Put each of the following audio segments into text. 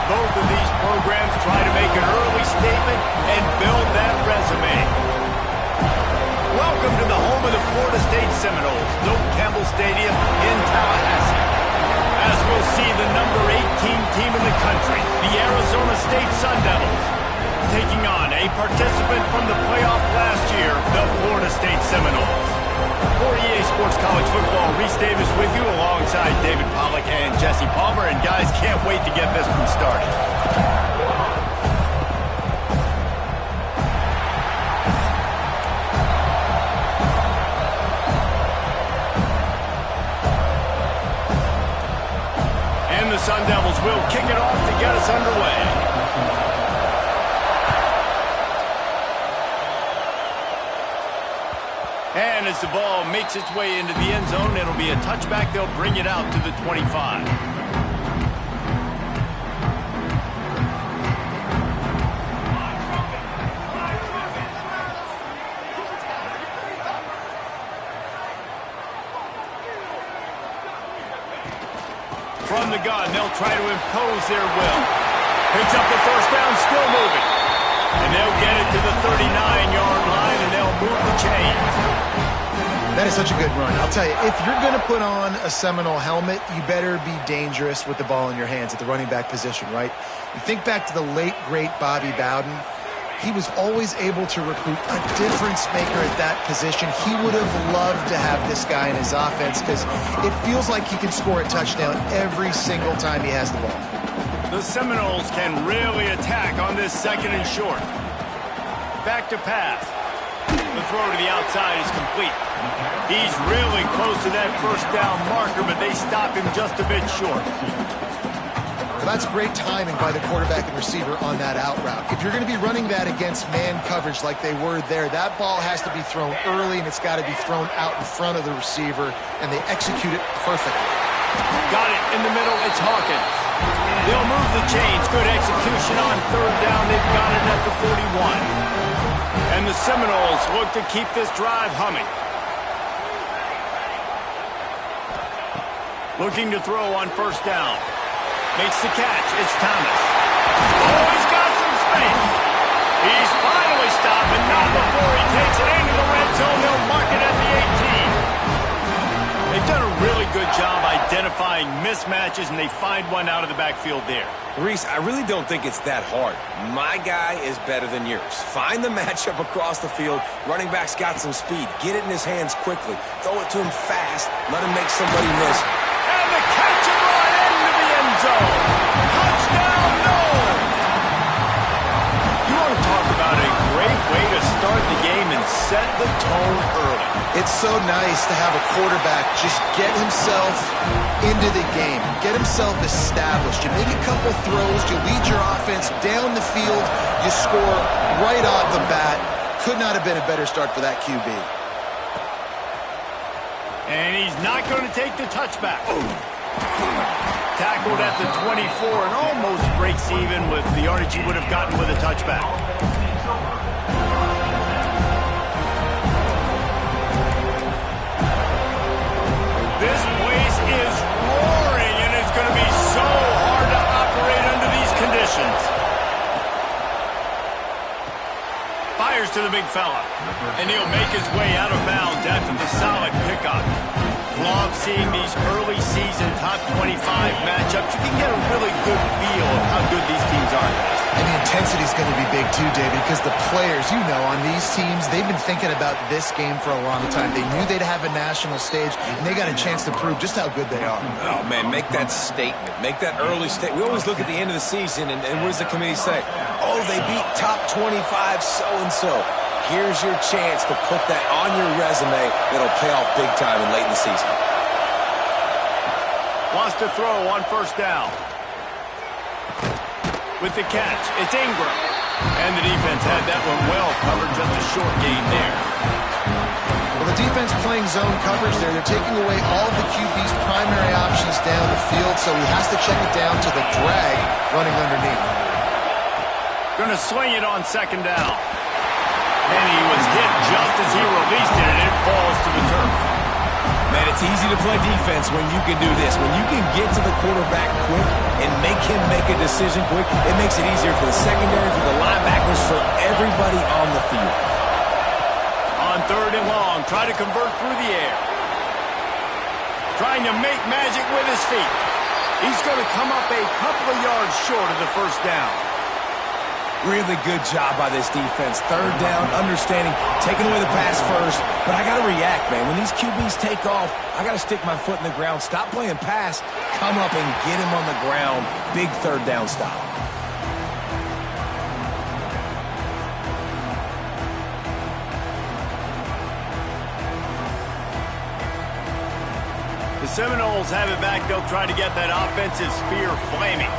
both of these programs try to make an early statement and build that resume. Welcome to the home of the Florida State Seminoles, Doak Campbell Stadium in Tallahassee. As we'll see the number 18 team in the country, the Arizona State Sun Devils, taking on a participant from the playoff last year, the Florida State Seminoles. For EA Sports College Football, Reese Davis with you alongside David Pollack and Jesse Palmer. And guys, can't wait to get this one started. And the Sun Devils will kick it off to get us underway. And as the ball makes its way into the end zone, it'll be a touchback. They'll bring it out to the 25. From the gun, they'll try to impose their will. Picks up the first down, still moving. And they'll get it to the 39-yard line, and they'll move the chains. That is such a good run. I'll tell you, if you're going to put on a Seminole helmet, you better be dangerous with the ball in your hands at the running back position, right? You think back to the late, great Bobby Bowden. He was always able to recruit a difference maker at that position. He would have loved to have this guy in his offense because it feels like he can score a touchdown every single time he has the ball. The Seminoles can really attack on this second and short. Back to pass. The throw to the outside is complete. He's really close to that first down marker, but they stop him just a bit short. Well, that's great timing by the quarterback and receiver on that out route. If you're going to be running that against man coverage like they were there, that ball has to be thrown early, and it's got to be thrown out in front of the receiver, and they execute it perfectly. Got it in the middle. It's Hawkins. They'll move the chains. Good execution on third down. They've got it at the 41. And the Seminoles look to keep this drive humming. Looking to throw on first down. Makes the catch. It's Thomas. Oh, he's got some space. He's finally stopped, but not before he takes it into the red zone. They'll mark it at the 18. They've done a really good job identifying mismatches, and they find one out of the backfield there. Reese, I really don't think it's that hard. My guy is better than yours. Find the matchup across the field. Running back's got some speed. Get it in his hands quickly. Throw it to him fast. Let him make somebody miss. And the catch and run into the end zone. Touchdown, Noles! You want to talk about a great way to start the game and set the tone early. It's so nice to have a quarterback just get himself into the game, get himself established. You make a couple throws, you lead your offense down the field, you score right off the bat. Could not have been a better start for that QB. And he's not going to take the touchback. Tackled at the 24 and almost breaks even with the yardage he would have gotten with a touchback. This place is roaring, and it's going to be so hard to operate under these conditions. Fires to the big fella, and he'll make his way out of bounds after the solid pickup. Love seeing these early season top 25 matchups. You can get a really good feel of how good these teams are. And the intensity is going to be big too, David, because the players, you know, on these teams, they've been thinking about this game for a long time. They knew they'd have a national stage, and they got a chance to prove just how good they are. Oh, man, make that statement. Make that early statement. We always look at the end of the season, and what does the committee say? Oh, they beat top 25 so-and-so. Here's your chance to put that on your resume that'll pay off big time and late in the season. Wants to throw on first down. With the catch, it's Ingram. And the defense had that one well covered, just a short gain there. Well, the defense playing zone coverage there. They're taking away all of the QB's primary options down the field, so he has to check it down to the drag running underneath. Going to swing it on second down. And he was hit just as he released it, and it falls to the turf. Man, it's It's easy to play defense when you can do this. When you can get to the quarterback quick and make him make a decision quick, it makes it easier for the secondary, for the linebackers, for everybody on the field. On 3rd and long, try to convert through the air. Trying to make magic with his feet. He's going to come up a couple of yards short of the first down. Really good job by this defense. 3rd down, understanding, taking away the pass first. But I got to react, man. When these QBs take off, I got to stick my foot in the ground, stop playing pass, come up and get him on the ground. Big 3rd down stop. The Seminoles have it back. They'll try to get that offensive spear flaming.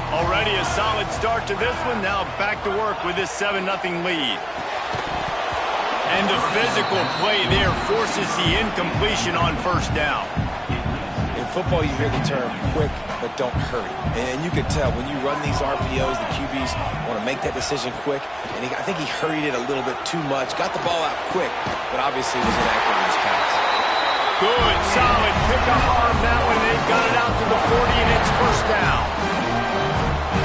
Already a solid start to this one. Now back to work with this 7-0 lead. And the physical play there forces the incompletion on 1st down. In football, you hear the term quick, but don't hurry. And you can tell when you run these RPOs, the QBs want to make that decision quick. And I think he hurried it a little bit too much. Got the ball out quick, but obviously was inaccurate in his pass. Good, solid pickup arm that one. They've got it out to the 40, and it's 1st down.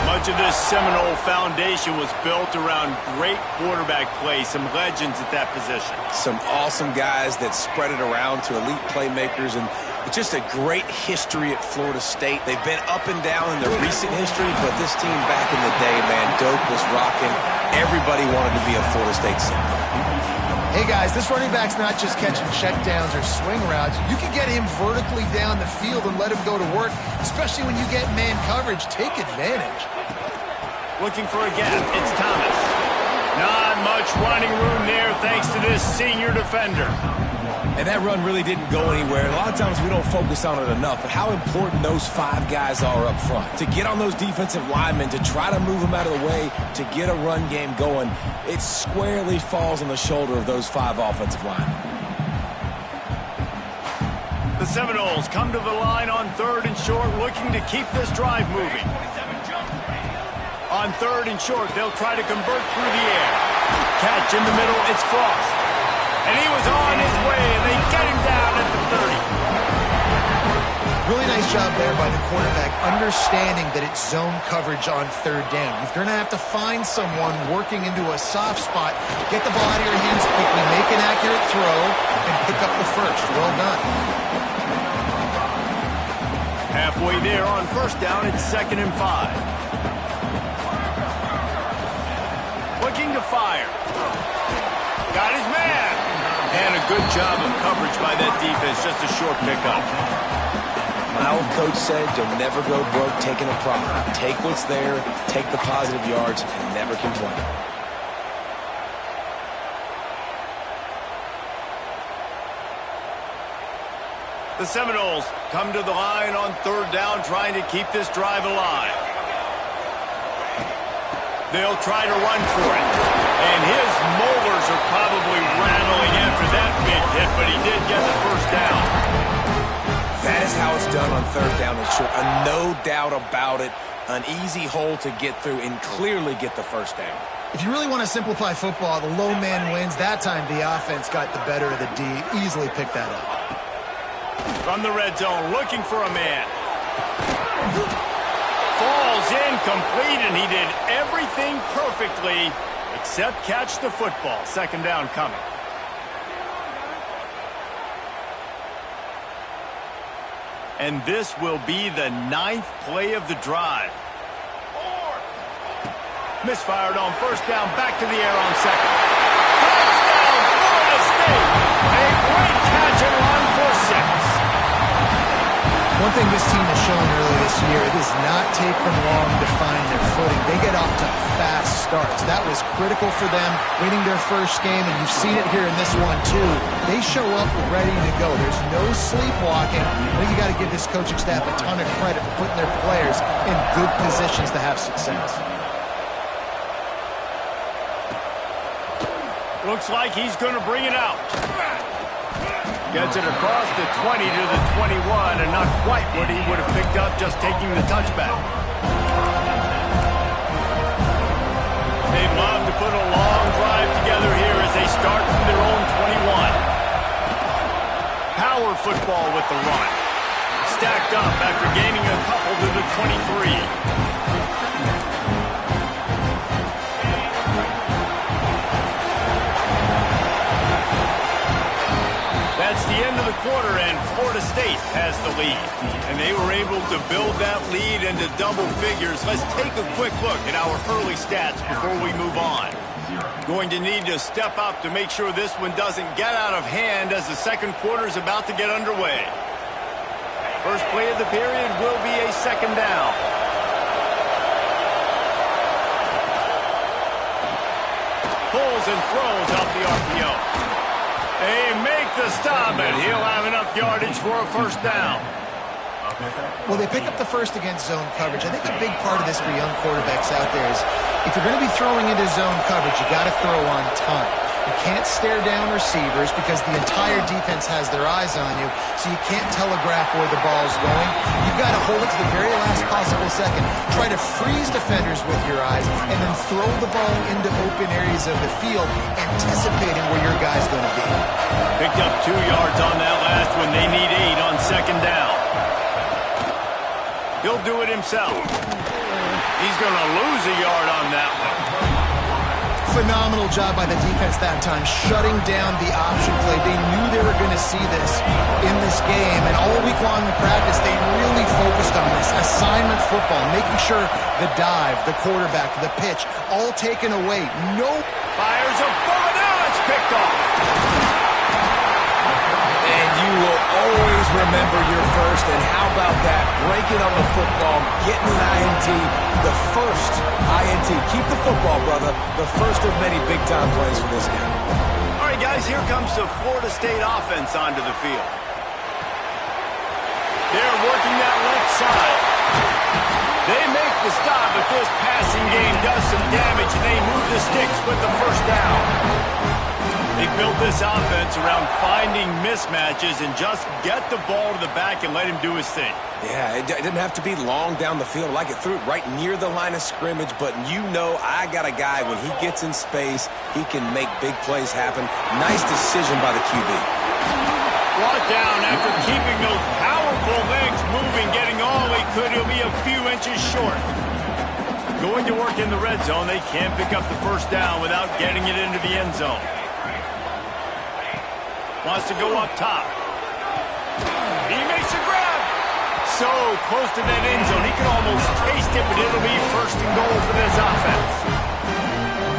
Much of this Seminole foundation was built around great quarterback play, some legends at that position. Some awesome guys that spread it around to elite playmakers, and just a great history at Florida State. They've been up and down in their recent history, but this team back in the day, man, Doak was rocking. Everybody wanted to be a Florida State Seminole. Hey, guys, this running back's not just catching checkdowns or swing routes. You can get him vertically down the field and let him go to work, especially when you get man coverage. Take advantage. Looking for a gap. It's Thomas. Not much running room there thanks to this senior defender. And that run really didn't go anywhere. A lot of times we don't focus on it enough, but how important those 5 guys are up front. To get on those defensive linemen, to try to move them out of the way, to get a run game going, it squarely falls on the shoulder of those 5 offensive linemen. The Seminoles come to the line on 3rd and short, looking to keep this drive moving. On 3rd and short, they'll try to convert through the air. Catch in the middle, it's Frost. And he was on his way, and they get him down at the 30. Really nice job there by the quarterback, understanding that it's zone coverage on 3rd down. You're going to have to find someone working into a soft spot, get the ball out of your hands quickly, make an accurate throw, and pick up the first. Well done. Halfway there on 1st down, it's 2nd and 5. Looking to fire. Got his man. And a good job of coverage by that defense. Just a short pickup. My old coach said you'll never go broke taking a profit. Take what's there, take the positive yards, and never complain. The Seminoles come to the line on 3rd down, trying to keep this drive alive. They'll try to run for it. And his molars are probably rattling after that big hit, but he did get the 1st down. That is how it's done on 3rd down and short. No doubt about it. An easy hole to get through and clearly get the 1st down. If you really want to simplify football, the low man wins. That time the offense got the better of the D. Easily picked that up. From the red zone, looking for a man. Falls incomplete, and he did everything perfectly except catch the football. 2nd down coming. And this will be the 9th play of the drive. Misfired on 1st down, back to the air on 2nd. Touchdown, Florida State! A great catch and run for 6. One thing this team has shown early this year, it does not take them long to find their footing. They get off to fast starts. That was critical for them, winning their first game, and you've seen it here in this one too. They show up ready to go. There's no sleepwalking. Well, you got to give this coaching staff a ton of credit for putting their players in good positions to have success. Looks like he's going to bring it out. Gets it across the 20 to the 21, and not quite what he would have picked up just taking the touchback. They'd love to put a long drive together here as they start from their own 21. Power power football with the run. Stacked up after gaining a couple to the 23. That's the end of the quarter, and Florida State has the lead. And they were able to build that lead into double figures. Let's take a quick look at our early stats before we move on. Going to need to step up to make sure this one doesn't get out of hand as the second quarter is about to get underway. First play of the period will be a second down. Pulls and throws out the RPO. They make the stop, and he'll have enough yardage for a first down. Well, they pick up the first against zone coverage. I think a big part of this for young quarterbacks out there is if you're going to be throwing into zone coverage, you got to throw on time. You can't stare down receivers because the entire defense has their eyes on you, so you can't telegraph where the ball's going. You've got to hold it to the very last possible second. Try to freeze defenders with your eyes, and then throw the ball into open areas of the field, anticipating where your guy's going to be. Picked up 2 yards on that last one. They need 8 on second down. He'll do it himself. He's going to lose a yard on that one. Phenomenal job by the defense that time, shutting down the option play. They knew they were going to see this in this game, and all week long in practice, they really focused on this. Assignment football, making sure the dive, the quarterback, the pitch, all taken away. No. Fires a bullet. Now it's picked off. And you will always remember your first, and how about that? Breaking on the football, getting an INT, the first INT. Keep the football, brother. The first of many big-time plays for this guy. All right, guys, here comes the Florida State offense onto the field. They're working that left side. They make the stop, but this passing game does some damage, and they move the sticks with the first down. They built this offense around finding mismatches and just get the ball to the back and let him do his thing. Yeah, it didn't have to be long down the field. Like it threw it right near the line of scrimmage, but you know I got a guy, when he gets in space, he can make big plays happen. Nice decision by the QB. Brought down after keeping those powerful legs moving, getting all he could. He'll be a few inches short. Going to work in the red zone. They can't pick up the first down without getting it into the end zone. Wants to go up top. He makes a grab. So close to that end zone. He can almost taste it, but it'll be first and goal for this offense.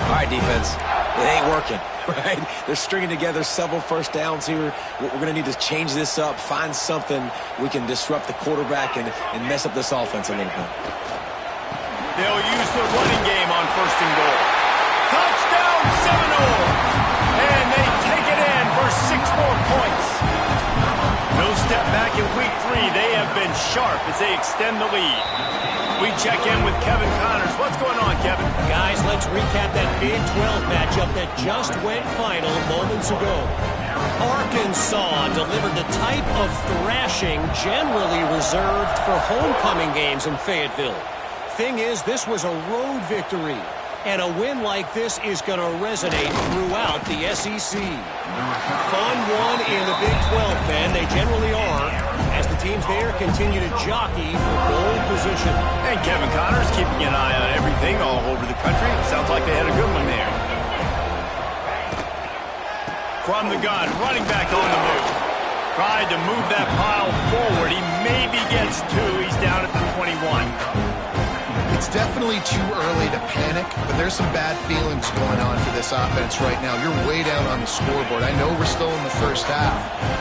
All right, defense. It ain't working, right? They're stringing together several first downs here. We're going to need to change this up, find something we can disrupt the quarterback and mess up this offense a little bit. They'll use the running game on first and goal. Touchdown, Seminoles! And they take it in for 6 more points. No step back in week 3. They have been sharp as they extend the lead. We check in with Kevin Connors. What's going on, Kevin? Guys, let's recap that Big 12 matchup that just went final moments ago. Arkansas delivered the type of thrashing generally reserved for homecoming games in Fayetteville. Thing is, this was a road victory. And a win like this is going to resonate throughout the SEC. Fun one in the Big 12, man. They generally are, as the teams there continue to jockey for pole position. And Kevin Connors keeping an eye on everything all over the country. Sounds like they had a good one there. From the gun, running back on the move. Tried to move that pile forward. He maybe gets 2. He's down at the 21. It's definitely too early to panic, but there's some bad feelings going on for this offense right now. You're way down on the scoreboard. I know we're still in the first half,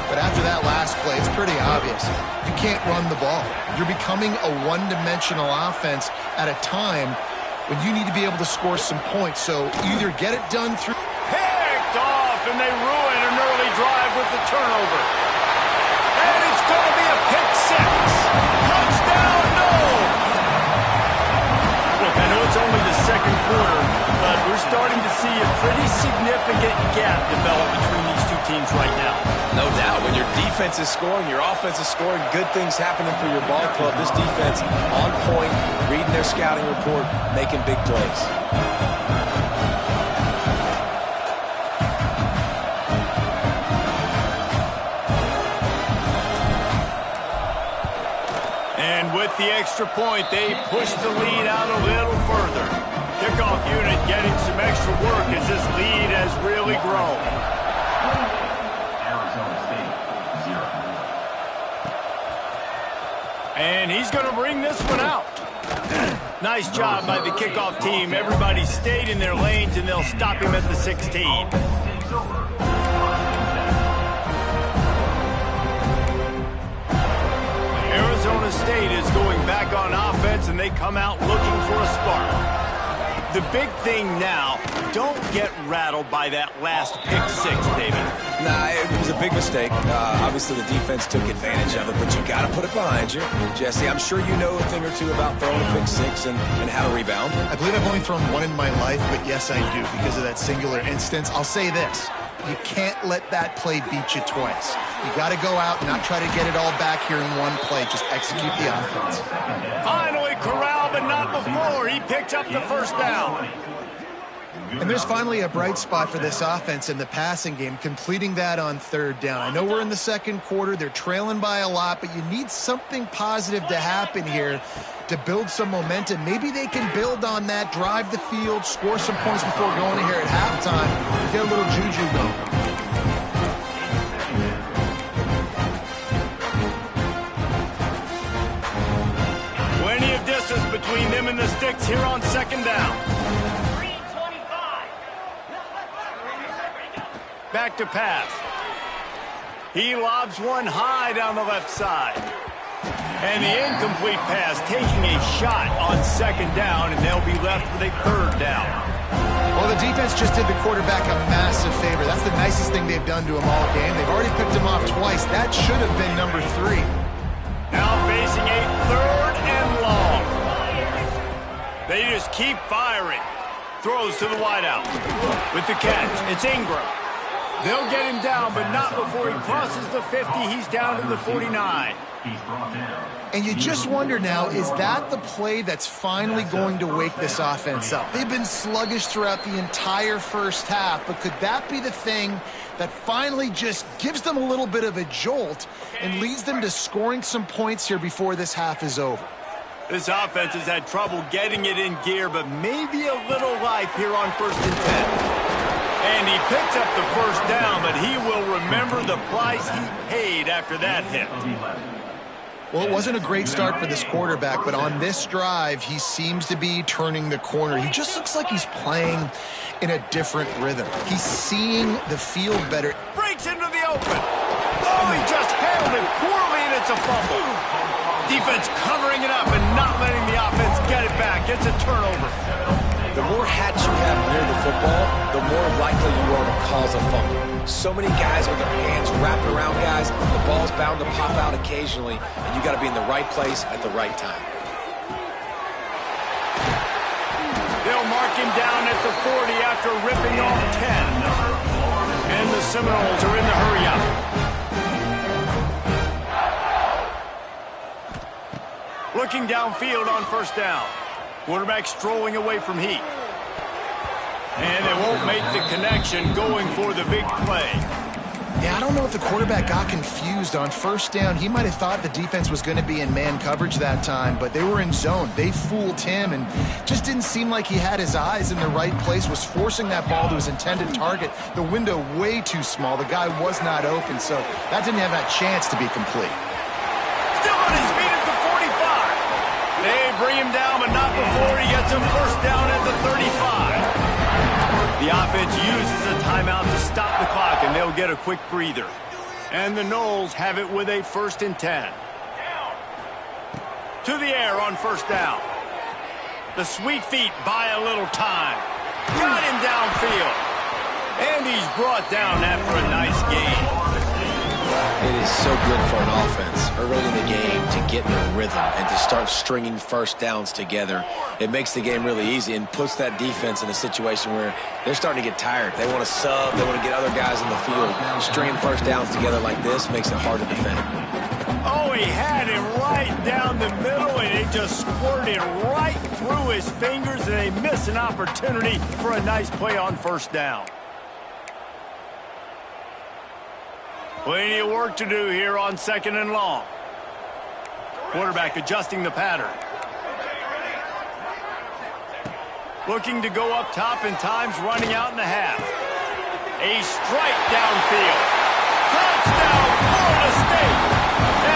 but after that last play, it's pretty obvious. You can't run the ball. You're becoming a one-dimensional offense at a time when you need to be able to score some points. So either get it done through... Picked off, and they ruin an early drive with the turnover. And it's going to be a pick 6. Touchdown, no! Look, I know it's only the second quarter, but we're starting to see a pretty significant gap develop between these two teams right now. No doubt. When your defense is scoring, your offense is scoring, good things happening for your ball club. This defense on point, reading their scouting report, making big plays. And with the extra point, they push the lead out a little further. Kickoff unit getting some extra work as this lead has really grown. And he's going to bring this one out. Nice job by the kickoff team. Everybody stayed in their lanes, and they'll stop him at the 16. Arizona State is going back on offense, and they come out looking for a spark. The big thing now, don't get rattled by that last pick six, David. Nah, it was a big mistake. Obviously, the defense took advantage of it, but you got to put it behind you. Jesse, I'm sure you know a thing or two about throwing a pick six and how to rebound. I believe I've only thrown one in my life, but yes, I do, because of that singular instance. I'll say this. You can't let that play beat you twice. You got to go out and not try to get it all back here in one play. Just execute the offense. Finally corralled, but not before. He picks up the first down. And there's finally a bright spot for this offense in the passing game, completing that on third down. I know we're in the second quarter. They're trailing by a lot, but you need something positive to happen here to build some momentum. Maybe they can build on that, drive the field, score some points before going in here at halftime, get a little juju going. Plenty of distance between them and the sticks here on second down. Back to pass. He lobs one high down the left side. And the incomplete pass taking a shot on second down, and they'll be left with a third down. Well, the defense just did the quarterback a massive favor. That's the nicest thing they've done to him all game. They've already picked him off twice. That should have been number 3. Now facing a third and long. They just keep firing. Throws to the wideout. With the catch, it's Ingram. They'll get him down, but not before he crosses the 50. He's down to the 49. And you just wonder now, is that the play that's finally going to wake this offense up? They've been sluggish throughout the entire first half, but could that be the thing that finally just gives them a little bit of a jolt and leads them to scoring some points here before this half is over? This offense has had trouble getting it in gear, but maybe a little life here on 1st and 10. And he picks up the first down, but he will remember the price he paid after that hit. Well, it wasn't a great start for this quarterback, but on this drive, he seems to be turning the corner. He just looks like he's playing in a different rhythm. He's seeing the field better. Breaks into the open. Oh, he just handled it poorly, and it's a fumble. Defense covering it up and not letting the offense get it back. It's a turnover. The more hats you have near the football, the more likely you are to cause a fumble. So many guys with their hands wrapped around guys, the ball's bound to pop out occasionally, and you got to be in the right place at the right time. They'll mark him down at the 40 after ripping off 10. And the Seminoles are in the hurry-up. Looking downfield on first down. Quarterback strolling away from heat. And they won't make the connection going for the big play. Yeah, I don't know if the quarterback got confused on first down. He might have thought the defense was going to be in man coverage that time, but they were in zone. They fooled him and just didn't seem like he had his eyes in the right place, was forcing that ball to his intended target. The window way too small. The guy was not open, so that didn't have that chance to be complete. Still on his feet at the 45. They bring him down, but not before he gets him first down at the 35. The offense uses a timeout to stop the clock, and they'll get a quick breather. And the Noles have it with a 1st and 10. To the air on first down. The sweet feet buy a little time. Got him downfield. And he's brought down after a nice game. It is so good for an offense early in the game to get in a rhythm and to start stringing first downs together. It makes the game really easy and puts that defense in a situation where they're starting to get tired. They want to sub. They want to get other guys in the field. Stringing first downs together like this makes it hard to defend. Oh, he had him right down the middle, and it just squirted right through his fingers, and they miss an opportunity for a nice play on first down. Plenty of work to do here on 2nd and long. Quarterback adjusting the pattern. Looking to go up top and times running out in the half. A strike downfield. Touchdown, Florida State.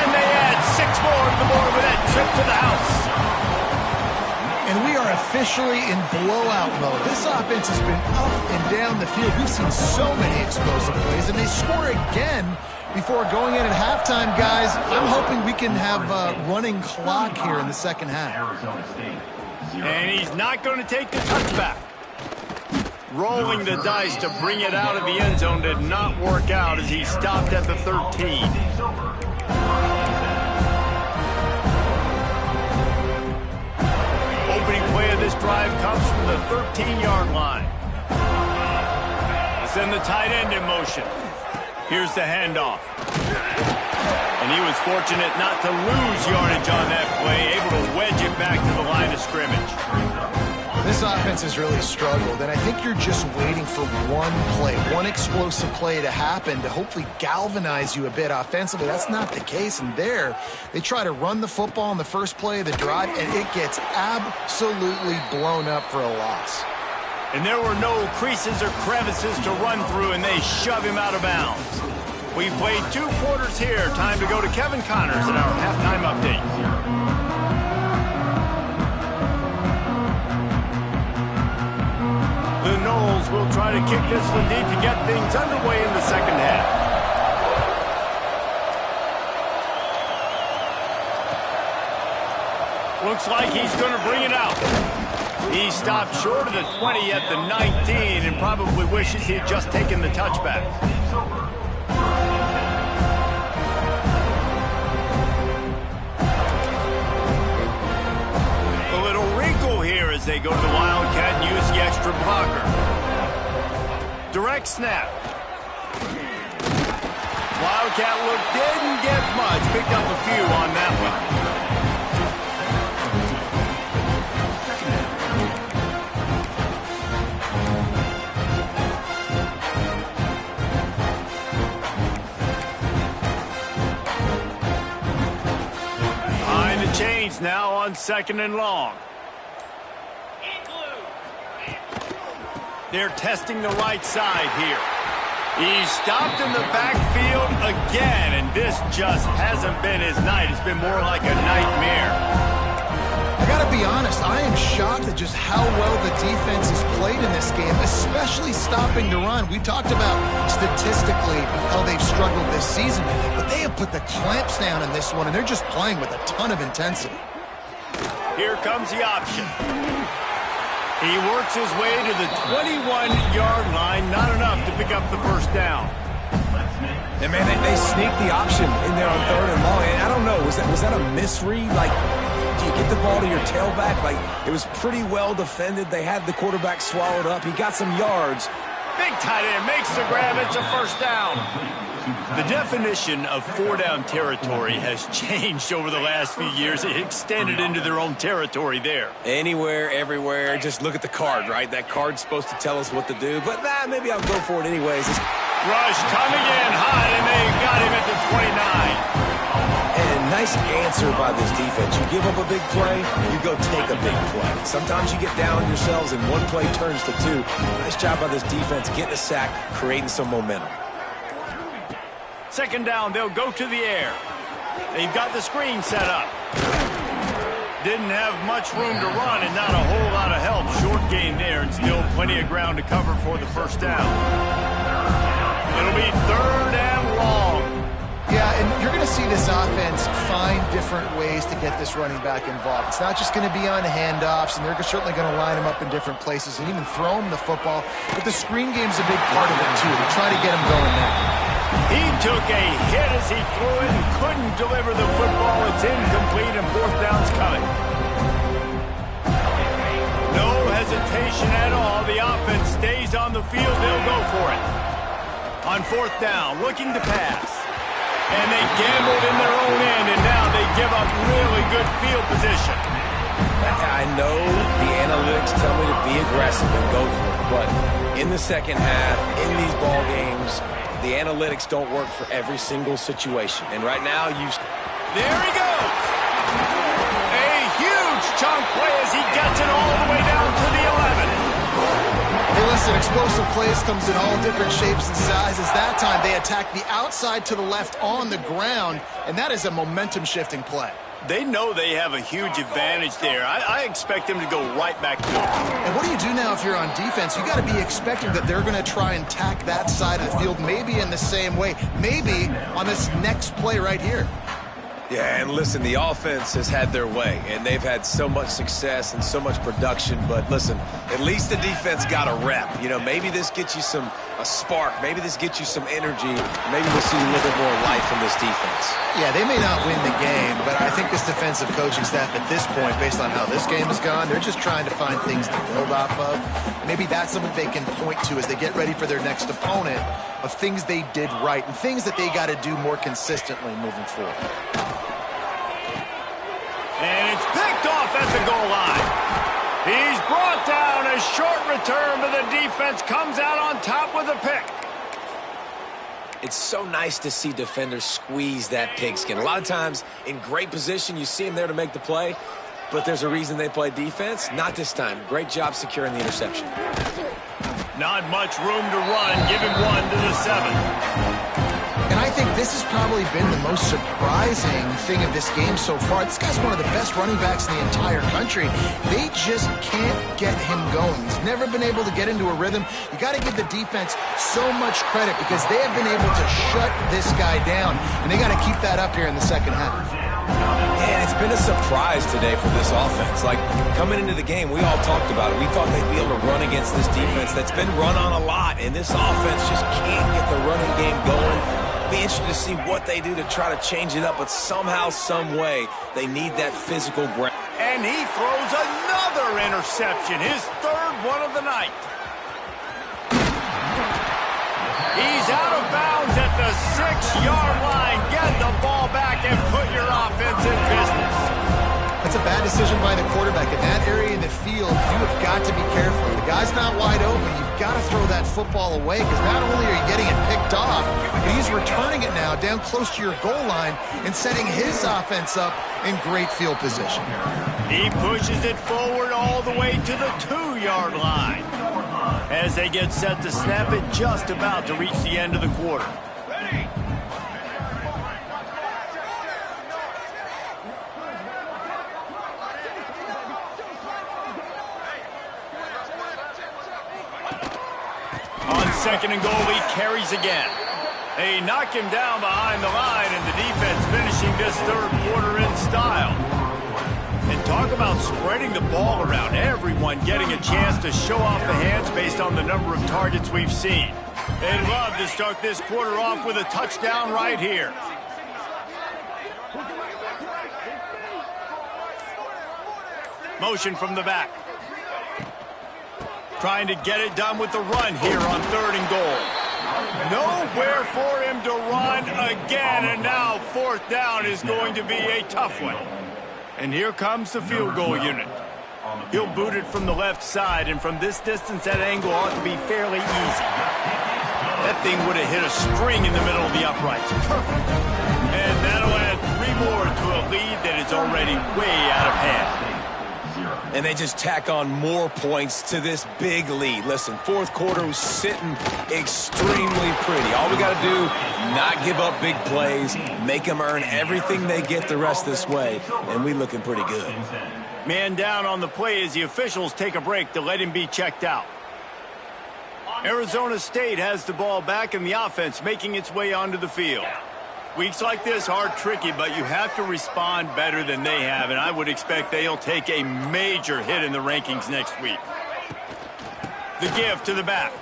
And they add 6 more to the board with that trip to the house. And we are officially in blowout mode. This offense has been up and down the field. We've seen so many explosive plays, and they score again before going in at halftime, guys. I'm hoping we can have a running clock here in the second half. And he's not going to take the touchback. Rolling the dice to bring it out of the end zone did not work out as he stopped at the 13. Opening play of this drive comes from the 13-yard line. They send the tight end in motion. Here's the handoff. And he was fortunate not to lose yardage on that play, able to wedge it back to the line of scrimmage. This offense has really struggled, and I think you're just waiting for one play, one explosive play to happen to hopefully galvanize you a bit offensively. That's not the case, and there they try to run the football on the first play of the drive, and it gets absolutely blown up for a loss. And there were no creases or crevices to run through, and they shove him out of bounds. We've played 2 quarters here. Time to go to Kevin Connors in our halftime update. The Noles will try to kick this one deep to get things underway in the second half. Looks like he's going to bring it out. He stopped short of the 20 at the 19 and probably wishes he had just taken the touchback. A little wrinkle here as they go to the Wildcat and use the extra blocker. Direct snap. Wildcat look didn't get much. Picked up a few on that one. Chains now on 2nd and long. They're testing the right side here. He's stopped in the backfield again, and this just hasn't been his night. It's been more like a nightmare. I gotta be honest, I am shocked at just how well the defense has played in this game, especially stopping the run. We talked about statistically how they've struggled this season, but they have put the clamps down in this one, and they're just playing with a ton of intensity. Here comes the option. He works his way to the 21-yard line, not enough to pick up the first down. And man, they sneaked the option in there on 3rd and long. And I don't know, was that a misread? Like, do you get the ball to your tailback? Like, it was pretty well defended. They had the quarterback swallowed up. He got some yards. Big tight end makes the grab. It's a first down. The definition of 4-down territory has changed over the last few years. It extended into their own territory there. Anywhere, everywhere. Just look at the card, right? That card's supposed to tell us what to do. But maybe I'll go for it anyways. Rush coming in hot, and they got him at the 29. And nice answer by this defense. You give up a big play, you go take a big play. Sometimes you get down on yourselves and one play turns to 2. Nice job by this defense getting a sack, creating some momentum. 2nd down, they'll go to the air. They've got the screen set up. Didn't have much room to run and not a whole lot of help. Short gain there and still plenty of ground to cover for the first down. It'll be 3rd and long. Yeah, and you're going to see this offense find different ways to get this running back involved. It's not just going to be on handoffs, and they're certainly going to line him up in different places and even throw him the football. But the screen game's a big part of it, too. They try to get him going now. He took a hit as he threw it and couldn't deliver the football. It's incomplete, and 4th down's coming. No hesitation at all. The offense stays on the field. They'll go for it. On 4th down, looking to pass. And they gambled in their own end, and now they give up really good field position. I know the analytics tell me to be aggressive and go for it, but in the second half, in these ball games, the analytics don't work for every single situation. And right now, there he goes! chunk play as he gets it all the way down to the 11. Hey, listen, explosive plays comes in all different shapes and sizes. That time, they attack the outside to the left on the ground, and that is a momentum-shifting play. They know they have a huge advantage there. I expect them to go right back to it. And what do you do now if you're on defense? You got to be expecting that they're going to try and tack that side of the field, maybe in the same way, maybe on this next play right here. Yeah, and listen, the offense has had their way, and they've had so much success and so much production. But listen, at least the defense got a rep. You know, maybe this gets you a spark. Maybe this gets you some energy. Maybe we'll see a little bit more life from this defense. Yeah, they may not win the game, but I think this defensive coaching staff at this point, based on how this game has gone, they're just trying to find things to build off of. Maybe that's something they can point to as they get ready for their next opponent, of things they did right and things that they got to do more consistently moving forward. And it's picked off at the goal line. He's brought down. A short return, but the defense comes out on top with a pick. It's so nice to see defenders squeeze that pigskin. A lot of times in great position, you see them there to make the play, but there's a reason they play defense. Not this time. Great job securing the interception. Not much room to run. Give him one to the 7. And I think this has probably been the most surprising thing of this game so far. This guy's one of the best running backs in the entire country. They just can't get him going. He's never been able to get into a rhythm. You got to give the defense so much credit because they have been able to shut this guy down, and they got to keep that up here in the second half. And it's been a surprise today for this offense. Like, coming into the game, we all talked about it. We thought they'd be able to run against this defense that's been run on a lot, and this offense just can't get the running game going. Be interested to see what they do to try to change it up, but somehow, some way, they need that physical ground. And he throws another interception, his third one of the night. He's out of bounds at the 6-yard line. Get the ball back and put your offense in business. That's a bad decision by the quarterback. In that area of the field, you have got to be careful. If the guy's not wide open, you've got to throw that football away because not only are you getting it picked off, but he's returning it now down close to your goal line and setting his offense up in great field position. He pushes it forward all the way to the 2-yard line as they get set to snap it, just about to reach the end of the quarter. On second and goal, he carries again. They knock him down behind the line, and the defense finishing this third quarter in style. And talk about spreading the ball around. Everyone getting a chance to show off the hands based on the number of targets we've seen. They'd love to start this quarter off with a touchdown right here. Motion from the back. Trying to get it done with the run here on third and goal. Nowhere for him to run again, and now fourth down is going to be a tough one. And here comes the field goal unit. He'll boot it from the left side, and from this distance, that angle ought to be fairly easy. That thing would have hit a string in the middle of the uprights. Perfect. And that'll add 3 more to a lead that is already way out of hand. And they just tack on more points to this big lead. Listen, fourth quarter was sitting extremely pretty. All we got to do, not give up big plays, make them earn everything they get the rest this way, and we looking pretty good. Man down on the play as the officials take a break to let him be checked out. Arizona State has the ball back, and the offense making its way onto the field. Weeks like this are tricky, but you have to respond better than they have, and I would expect they'll take a major hit in the rankings next week. The give to the back.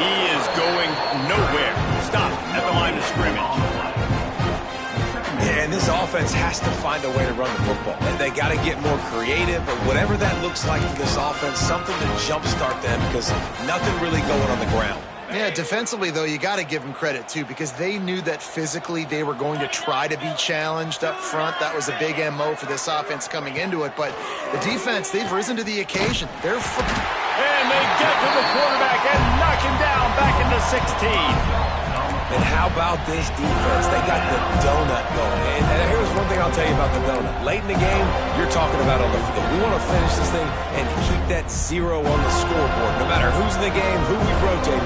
He is going nowhere. Stop at the line of scrimmage. Yeah, and this offense has to find a way to run the football. They got to get more creative, but whatever that looks like for this offense, something to jumpstart them because nothing really going on the ground. Yeah, defensively, though, you got to give them credit, too, because they knew that physically they were going to try to be challenged up front. That was a big MO for this offense coming into it. But the defense, they've risen to the occasion. And they get to the quarterback and knock him down back into 16. And how about this defense? They got the donut going. And here's one thing I'll tell you about the donut. Late in the game, you're talking about on the field. We want to finish this thing and keep that 0 on the scoreboard. No matter who's in the game, who we've rotated,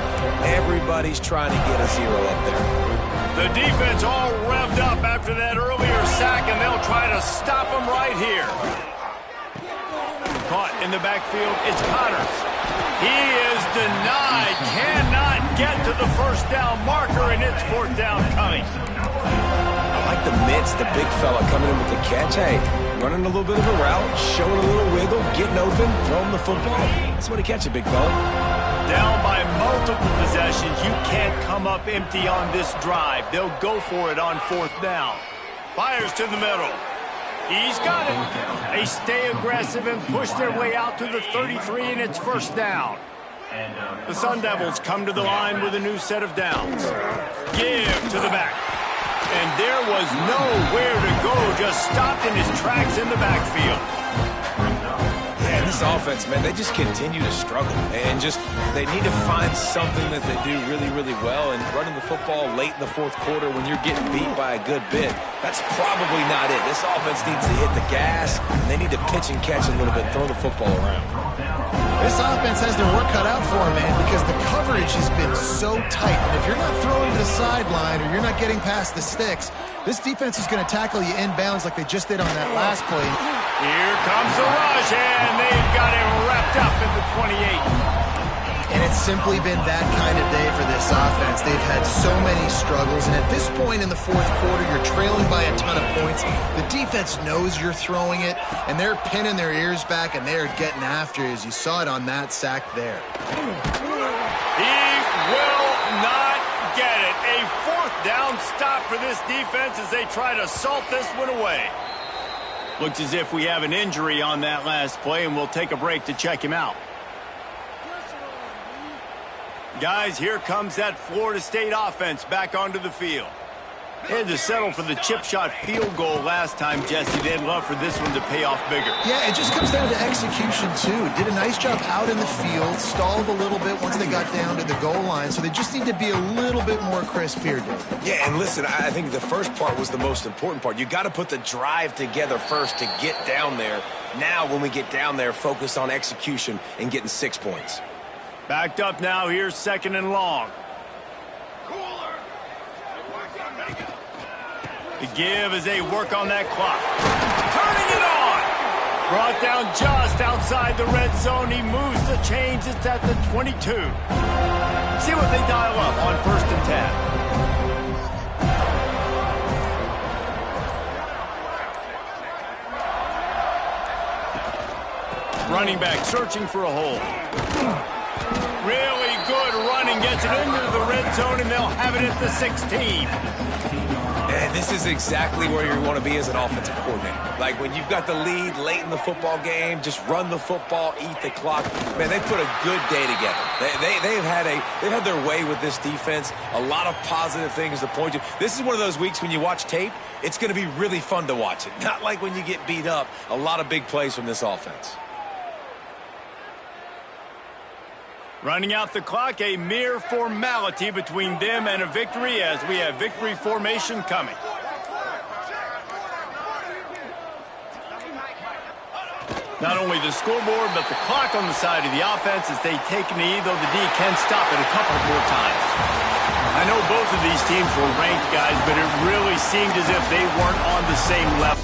everybody's trying to get a 0 up there. The defense all revved up after that earlier sack, and they'll try to stop them right here. Caught in the backfield, it's Connors. He is denied, cannot get to the first down marker, and it's 4th down coming. I like the mitts, the big fella coming in with the catch. Hey, running a little bit of a route, showing a little wiggle, getting open, throwing the football. That's what he catch it, big fella. Down by multiple possessions, you can't come up empty on this drive. They'll go for it on 4th down. Fires to the middle. He's got it. They stay aggressive and push their way out to the 33, and it's 1st down. The Sun Devils come to the line with a new set of downs. Give to the back. And there was nowhere to go, just stopped in his tracks in the backfield. Man, this offense, man, they just continue to struggle. And they need to find something that they do really, really well. And running the football late in the 4th quarter when you're getting beat by a good bit, that's probably not it. This offense needs to hit the gas, and they need to pitch and catch a little bit, throw the football around. This offense has their work cut out for them, man, because the coverage has been so tight. And if you're not throwing to the sideline or you're not getting past the sticks, this defense is going to tackle you inbounds like they just did on that last play. Here comes the rush, and they've got him wrapped up in the 28. And it's simply been that kind of day for this offense. They've had so many struggles, and at this point in the 4th quarter, you're trailing by a ton of points. The defense knows you're throwing it, and they're pinning their ears back, and they're getting after you, as you saw it on that sack there. He will not get it. A 4th down stop for this defense as they try to salt this one away. Looks as if we have an injury on that last play, and we'll take a break to check him out. Guys, here comes that Florida State offense back onto the field. They had to settle for the chip shot field goal last time, Jesse. They'd love for this one to pay off bigger. Yeah, it just comes down to execution, too. Did a nice job out in the field, stalled a little bit once they got down to the goal line, so they just need to be a little bit more crisp here, Dave. Yeah, and listen, I think the first part was the most important part. You got to put the drive together first to get down there. Now, when we get down there, focus on execution and getting 6 points. Backed up now, here's 2nd and long. The give as they work on that clock. Turning it on! Brought down just outside the red zone. He moves the chains. It's at the 22. See what they dial up on 1st and 10. Running back searching for a hole. Really good running, gets it into the red zone, and they'll have it at the 16. And this is exactly where you want to be as an offensive coordinator. Like when you've got the lead late in the football game, just run the football, eat the clock. Man, they put a good day together. They've had their way with this defense. A lot of positive things to point to. This is one of those weeks when you watch tape, it's going to be really fun to watch it. Not like when you get beat up. A lot of big plays from this offense. Running out the clock, a mere formality between them and a victory as we have victory formation coming. Not only the scoreboard, but the clock on the side of the offense as they take a knee, though the D can stop it a couple more times. I know both of these teams were ranked, guys, but it really seemed as if they weren't on the same level.